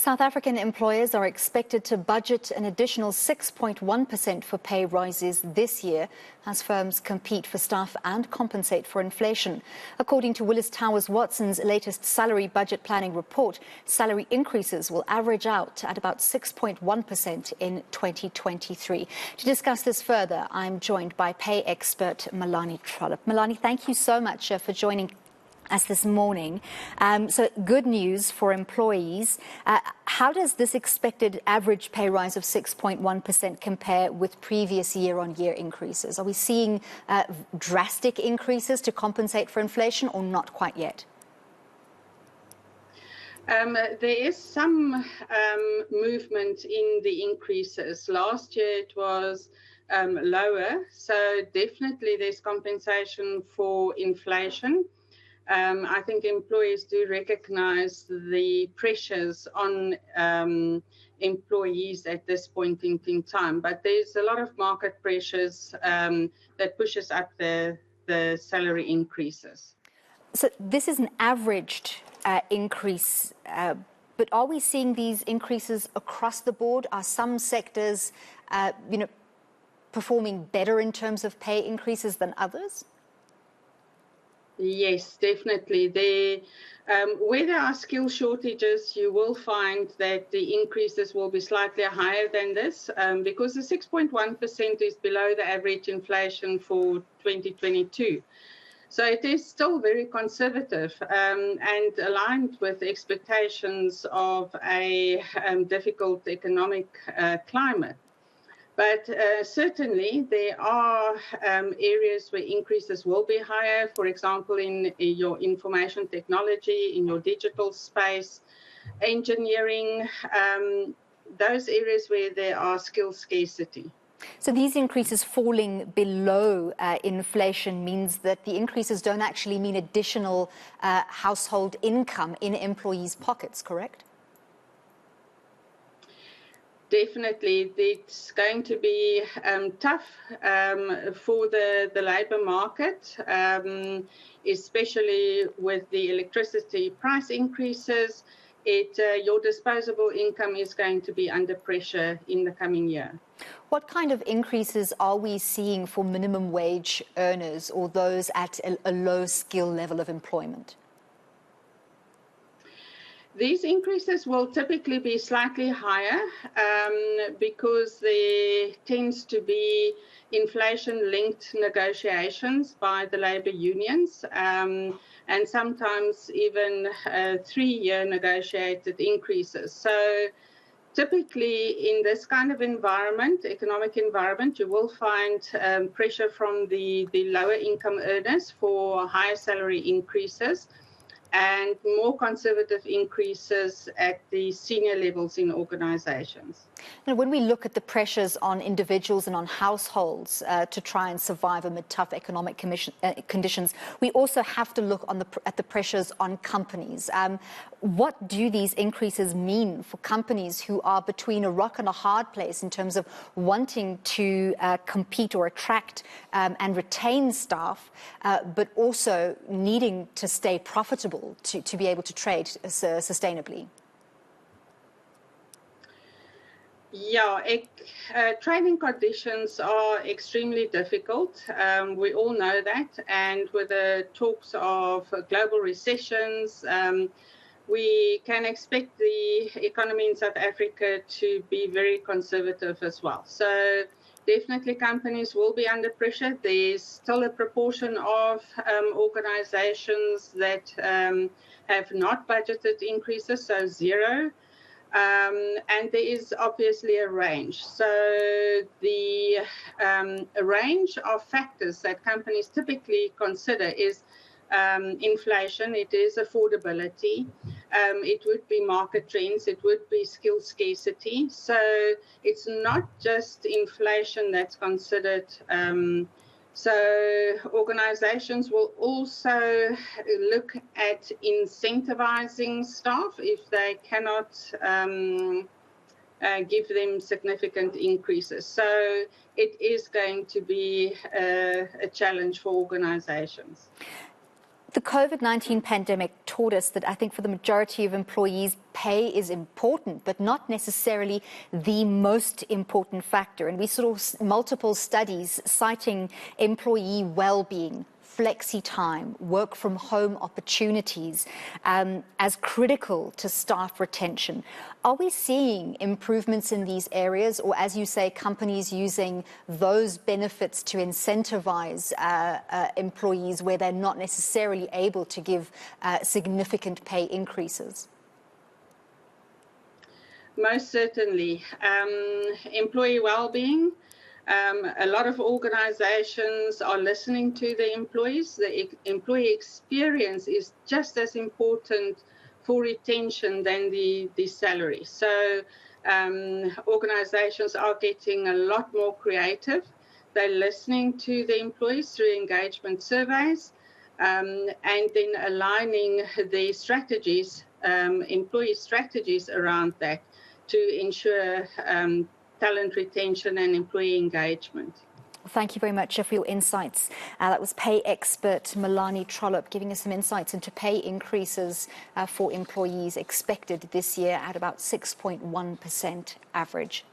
South African employers are expected to budget an additional 6.1% for pay rises this year as firms compete for staff and compensate for inflation. According to Willis Towers Watson's latest salary budget planning report, salary increases will average out at about 6.1% in 2023. To discuss this further, I'm joined by pay expert Melanie Trollip. Melanie, thank you so much for joining us this morning. So good news for employees. How does this expected average pay rise of 6.1% compare with previous year-on-year increases? Are we seeing drastic increases to compensate for inflation or not quite yet? There is some movement in the increases. Last year it was lower, so definitely there's compensation for inflation. I think employees do recognize the pressures on employees at this point in time, but there's a lot of market pressures that pushes up the salary increases. So this is an averaged increase, but are we seeing these increases across the board? Are some sectors, performing better in terms of pay increases than others? Yes, definitely. Where there are skill shortages, you will find that the increases will be slightly higher than this because the 6.1% is below the average inflation for 2022. So it is still very conservative and aligned with expectations of a difficult economic climate. But certainly there are areas where increases will be higher, for example, in your information technology, in your digital space, engineering, those areas where there are skill scarcity. So these increases falling below inflation means that the increases don't actually mean additional household income in employees' pockets, correct? Definitely, it's going to be tough for the labour market, especially with the electricity price increases. Your disposable income is going to be under pressure in the coming year. What kind of increases are we seeing for minimum wage earners or those at a low skill level of employment? These increases will typically be slightly higher because there tends to be inflation-linked negotiations by the labour unions and sometimes even 3-year negotiated increases. So typically in this kind of environment, economic environment, you will find pressure from the lower income earners for higher salary increases and more conservative increases at the senior levels in organizations. Now, when we look at the pressures on individuals and on households to try and survive amid tough economic conditions, we also have to look at the pressures on companies. What do these increases mean for companies who are between a rock and a hard place in terms of wanting to compete or attract and retain staff, but also needing to stay profitable to be able to trade sustainably? Yeah, trading conditions are extremely difficult. We all know that. And with the talks of global recessions, we can expect the economy in South Africa to be very conservative as well. So definitely companies will be under pressure. There's still a proportion of organizations that have not budgeted increases, so zero. And there is obviously a range. So the a range of factors that companies typically consider is inflation, it is affordability, it would be market trends, it would be skill scarcity. So it's not just inflation that's considered. So organizations will also look at incentivizing staff if they cannot give them significant increases. So it is going to be a challenge for organizations. The COVID-19 pandemic taught us that I think for the majority of employees, pay is important, but not necessarily the most important factor. And we saw multiple studies citing employee well-being, flexi time, work from home opportunities as critical to staff retention. Are we seeing improvements in these areas, or, as you say, companies using those benefits to incentivize employees where they're not necessarily able to give significant pay increases? Most certainly. Employee well-being. A lot of organizations are listening to the employees. The employee experience is just as important for retention than the salary. So organizations are getting a lot more creative. They're listening to the employees through engagement surveys and then aligning the strategies, employee strategies around that to ensure talent retention and employee engagement. Thank you very much for your insights. That was pay expert Melanie Trollip giving us some insights into pay increases for employees expected this year at about 6.1% average.